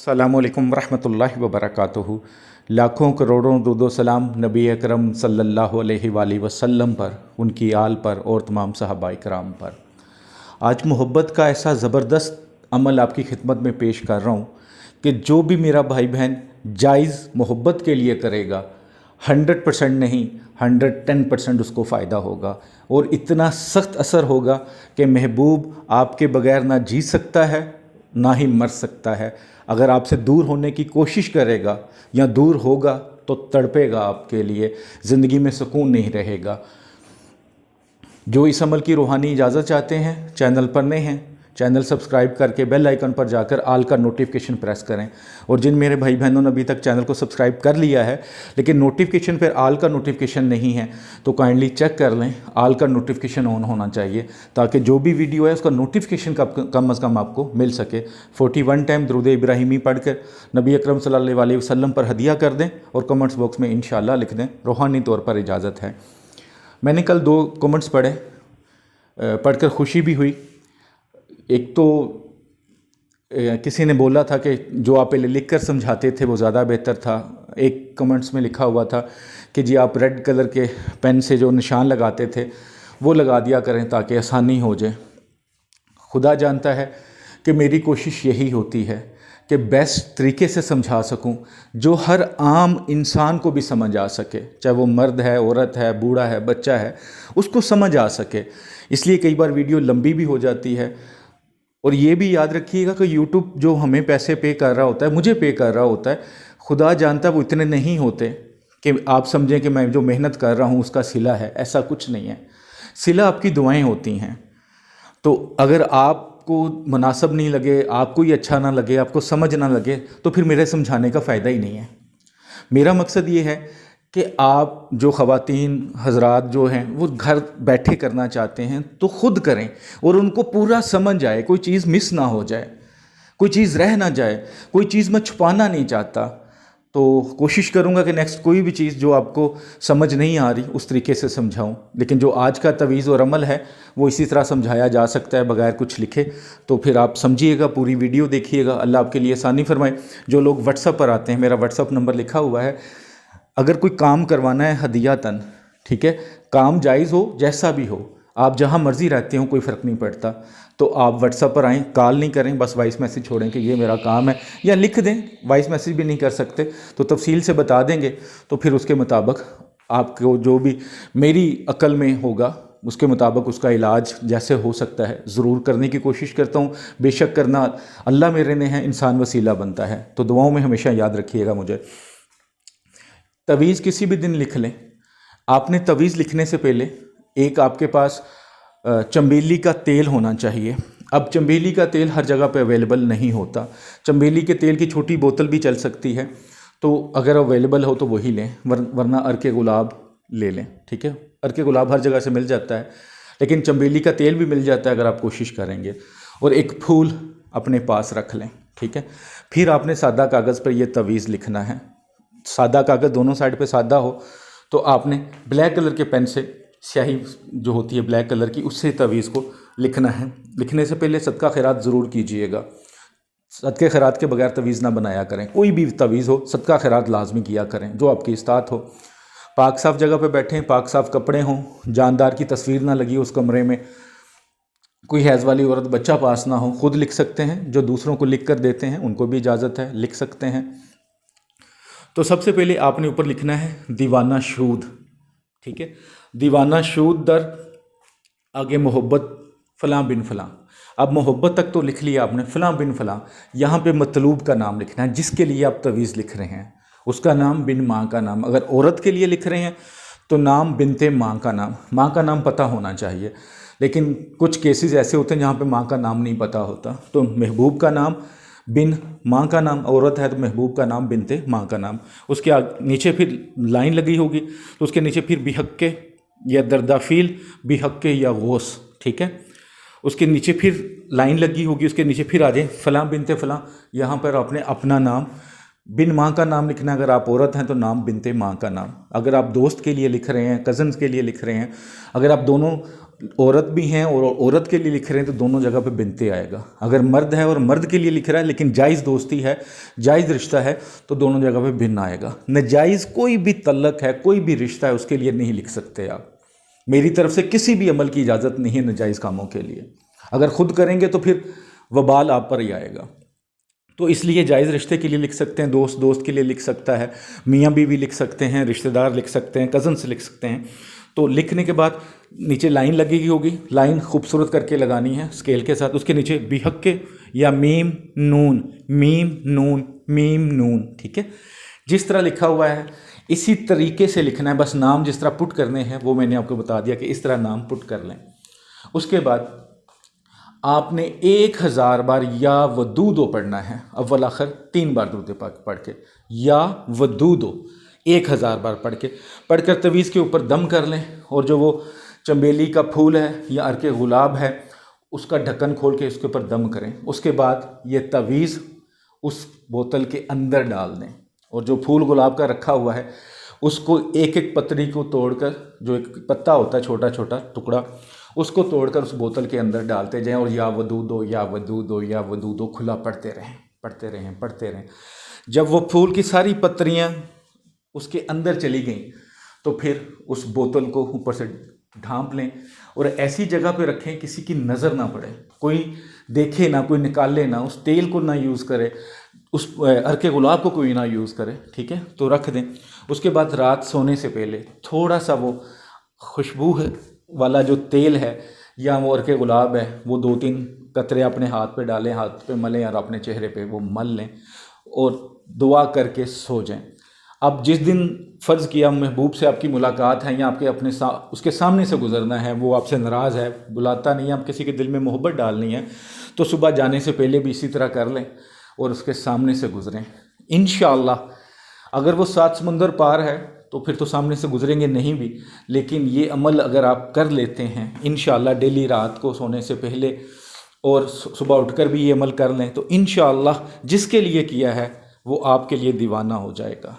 अस्सलामुअलैकुम रहमतुल्लाहि व बरकातुहू। लाखों करोड़ों दुरूद व सलाम नबी अकरम सल्लल्लाहु अलैहि वसल्लम पर, उनकी आल पर और तमाम सहाबाए किराम पर। आज मोहब्बत का ऐसा ज़बरदस्त अमल आपकी खिदमत में पेश कर रहा हूँ कि जो भी मेरा भाई बहन जायज़ मोहब्बत के लिए करेगा 100% नहीं 110% उसको फ़ायदा होगा, और इतना सख्त असर होगा कि महबूब आपके बग़ैर ना जी सकता है ना ही मर सकता है। अगर आपसे दूर होने की कोशिश करेगा या दूर होगा तो तड़पेगा आपके लिए, ज़िंदगी में सुकून नहीं रहेगा। जो इस अमल की रूहानी इजाज़त चाहते हैं, चैनल पर नए हैं, चैनल सब्सक्राइब करके बेल आइकन पर जाकर आल का नोटिफिकेशन प्रेस करें। और जिन मेरे भाई बहनों ने अभी तक चैनल को सब्सक्राइब कर लिया है लेकिन नोटिफिकेशन पर आल का नोटिफिकेशन नहीं है, तो काइंडली चेक कर लें, आल का नोटिफिकेशन ऑन होना चाहिए ताकि जो भी वीडियो है उसका नोटिफिकेशन कम अज़ कम आपको मिल सके। 41 टाइम दुरूद इब्राहिमी पढ़कर नबी अकरम सल्लल्लाहु अलैहि वसल्लम पर हदिया कर दें और कमेंट्स बॉक्स में इंशाअल्लाह लिख दें, रूहानी तौर पर इजाज़त है। मैंने कल 2 कमेंट्स पढ़े, पढ़कर खुशी भी हुई। एक तो किसी ने बोला था कि जो आप पहले लिख कर समझाते थे वो ज़्यादा बेहतर था। एक कमेंट्स में लिखा हुआ था कि जी आप रेड कलर के पेन से जो निशान लगाते थे वो लगा दिया करें ताकि आसानी हो जाए। खुदा जानता है कि मेरी कोशिश यही होती है कि बेस्ट तरीके से समझा सकूं जो हर आम इंसान को भी समझ आ सके, चाहे वो मर्द है, औरत है, बूढ़ा है, बच्चा है, उसको समझ आ सके। इसलिए कई बार वीडियो लंबी भी हो जाती है। और ये भी याद रखिएगा कि यूट्यूब जो हमें पैसे पे कर रहा होता है, मुझे पे कर रहा होता है, खुदा जानता है वो इतने नहीं होते कि आप समझें कि मैं जो मेहनत कर रहा हूँ उसका सिला है। ऐसा कुछ नहीं है, सिला आपकी दुआएं होती हैं। तो अगर आपको मुनासिब नहीं लगे, आपको ही अच्छा ना लगे, आपको समझ ना लगे, तो फिर मेरे समझाने का फ़ायदा ही नहीं है। मेरा मकसद ये है कि आप जो ख़वातीन हज़रात जो हैं वो घर बैठे करना चाहते हैं तो ख़ुद करें और उनको पूरा समझ आए, कोई चीज़ मिस ना हो जाए, कोई चीज़ रह ना जाए, कोई चीज़ मैं छुपाना नहीं चाहता। तो कोशिश करूंगा कि नेक्स्ट कोई भी चीज़ जो आपको समझ नहीं आ रही उस तरीके से समझाऊं। लेकिन जो आज का तवीज़ और अमल है वो इसी तरह समझाया जा सकता है बगैर कुछ लिखे। तो फिर आप समझिएगा, पूरी वीडियो देखिएगा, अल्लाह आपके लिए आसानी फरमाए। जो लोग व्हाट्सअप पर आते हैं, मेरा व्हाट्सअप नंबर लिखा हुआ है। अगर कोई काम करवाना है हदियातन, ठीक है, काम जायज़ हो जैसा भी हो, आप जहाँ मर्ज़ी रहते हो कोई फ़र्क नहीं पड़ता, तो आप व्हाट्सएप पर आएँ, कॉल नहीं करें, बस वॉइस मैसेज छोड़ें कि ये मेरा काम है, या लिख दें। वॉइस मैसेज भी नहीं कर सकते तो तफसील से बता देंगे, तो फिर उसके मुताबिक आपको जो भी मेरी अक्ल में होगा उसके मुताबिक उसका इलाज जैसे हो सकता है ज़रूर करने की कोशिश करता हूँ। बेशक करना अल्लाह मेरे ने है, इंसान वसीला बनता है। तो दुआओं में हमेशा याद रखिएगा मुझे। तवीज़ किसी भी दिन लिख लें। आपने तवीज़ लिखने से पहले एक आपके पास चंबेली का तेल होना चाहिए। अब चंबेली का तेल हर जगह पे अवेलेबल नहीं होता। चंबेली के तेल की छोटी बोतल भी चल सकती है, तो अगर अवेलेबल हो तो वही लें, वरना अर्क गुलाब ले लें, ठीक है। अर्क गुलाब हर जगह से मिल जाता है, लेकिन चंबेली का तेल भी मिल जाता है अगर आप कोशिश करेंगे। और एक फूल अपने पास रख लें, ठीक है। फिर आपने सादा कागज़ पर यह तवीज़ लिखना है। सादा कागज़ दोनों साइड पे सादा हो तो आपने ब्लैक कलर के पेन से, स्याही जो होती है ब्लैक कलर की, उससे तवीज़ को लिखना है। लिखने से पहले सदका खैरात ज़रूर कीजिएगा। सदके खैरात के बगैर तवीज़ ना बनाया करें। कोई भी तवीज़ हो सदका खैरात लाजमी किया करें जो आपकी इस्तात हो। पाक साफ़ जगह पे बैठें, पाक साफ़ कपड़े हों, जानदार की तस्वीर ना लगी उस कमरे में, कोई हैज़ वाली औरत बच्चा पास ना हो। खुद लिख सकते हैं, जो दूसरों को लिख कर देते हैं उनको भी इजाज़त है, लिख सकते हैं। तो सबसे पहले आपने ऊपर लिखना है दीवाना शूद, ठीक है। दीवाना शूद दर आगे मोहब्बत फ़लाँ बिन फ़लाँ। अब मोहब्बत तक तो लिख लिया आपने, फ़लाँ बिन फ़लाँ, यहाँ पे मतलूब का नाम लिखना है जिसके लिए आप तवीज़ लिख रहे हैं, उसका नाम बिन माँ का नाम। अगर औरत के लिए लिख रहे हैं तो नाम बिनते माँ का नाम। माँ का नाम पता होना चाहिए, लेकिन कुछ केसेस ऐसे होते हैं जहाँ पे माँ का नाम नहीं पता होता। तो महबूब का नाम बिन माँ का नाम, औरत है तो महबूब का नाम बिनते माँ का नाम। उसके नीचे फिर लाइन लगी होगी तो उसके नीचे फिर बिहक्के या दर्दाफील, बिहक्के या गौस, ठीक है। उसके नीचे फिर लाइन लगी होगी, उसके नीचे फिर आ जाए फ़लाँ बिनते फ़लाँ। यहाँ पर आपने अपना नाम बिन माँ का नाम लिखना। अगर आप औरत हैं तो नाम बिनते माँ का नाम। अगर आप दोस्त के लिए लिख रहे हैं, कज़न्स के लिए लिख रहे हैं, अगर आप दोनों عورت بھی ہیں اور عورت کے لیے لکھ رہے ہیں تو دونوں جگہ پہ بنتے آئے گا. اگر مرد ہے اور مرد کے لیے لکھ رہا ہے لیکن جائز دوستی ہے، جائز رشتہ ہے، تو دونوں جگہ پہ بن آئے گا. ناجائز کوئی بھی تعلق ہے، کوئی بھی رشتہ ہے، اس کے لیے نہیں لکھ سکتے آپ. میری طرف سے کسی بھی عمل کی اجازت نہیں ہے ناجائز کاموں کے لیے. اگر خود کریں گے تو پھر وبال آپ پر ہی آئے گا. تو اس لیے جائز رشتے کے لیے لکھ سکتے ہیں، دوست دوست کے لیے لکھ سکتا ہے، میاں بیوی لکھ سکتے ہیں، رشتہ دار لکھ سکتے ہیں، کزنس لکھ سکتے ہیں. تو لکھنے کے بعد نیچے لائن لگے گی ہوگی، لائن خوبصورت کر کے لگانی ہے اسکیل کے ساتھ. اس کے نیچے بحق یا میم نون، میم نون، میم نون. ٹھیک ہے، جس طرح لکھا ہوا ہے اسی طریقے سے لکھنا ہے. بس نام جس طرح پٹ کرنے ہیں وہ میں نے آپ کو بتا دیا کہ اس طرح نام پٹ کر لیں. اس کے بعد آپ نے 1000 بار یا ودودو پڑھنا ہے، اول آخر 3 بار درود پاک پڑھ کے، یا ودودو 1000 بار پڑھ کر تویز کے اوپر دم کر لیں. اور جو وہ چنبیلی کا پھول ہے یا عرق گلاب ہے اس کا ڈھکن کھول کے اس کے اوپر دم کریں. اس کے بعد یہ تویز اس بوتل کے اندر ڈال دیں، اور جو پھول گلاب کا رکھا ہوا ہے اس کو ایک ایک پتری کو توڑ کر، جو ایک پتا ہوتا ہے چھوٹا چھوٹا ٹکڑا، اس کو توڑ کر اس بوتل کے اندر ڈالتے جائیں. اور یا ودودو یا ودودو یا ودودو کھلا پڑھتے رہیں، پڑھتے رہیں، پڑھتے رہیں. جب وہ پھول کی ساری پتریاں اس کے اندر چلی گئیں تو پھر اس بوتل کو اوپر سے ڈھانپ لیں اور ایسی جگہ پہ رکھیں کسی کی نظر نہ پڑے، کوئی دیکھے نہ، کوئی نکالے نہ، اس تیل کو نہ یوز کرے، اس عرق گلاب کو کوئی نہ یوز کرے. ٹھیک ہے، تو رکھ دیں. اس کے بعد رات سونے سے پہلے تھوڑا سا وہ خوشبو والا جو تیل ہے یا وہ عرق گلاب ہے وہ 2-3 قطرے اپنے ہاتھ پہ ڈالیں، ہاتھ پہ ملیں اور اپنے چہرے پہ وہ مل لیں اور دعا کر کے سو جائیں. اب جس دن فرض کیا محبوب سے آپ کی ملاقات ہے یا آپ کے اپنے اس کے سامنے سے گزرنا ہے، وہ آپ سے ناراض ہے، بلاتا نہیں ہے، آپ کسی کے دل میں محبت ڈالنی ہے، تو صبح جانے سے پہلے بھی اسی طرح کر لیں اور اس کے سامنے سے گزریں. انشاءاللہ اگر وہ 7 سمندر پار ہے تو پھر تو سامنے سے گزریں گے نہیں بھی، لیکن یہ عمل اگر آپ کر لیتے ہیں انشاءاللہ ڈیلی رات کو سونے سے پہلے اور صبح اٹھ کر بھی یہ عمل کر لیں تو انشاءاللہ جس کے لیے کیا ہے وہ آپ کے لیے دیوانہ ہو جائے گا.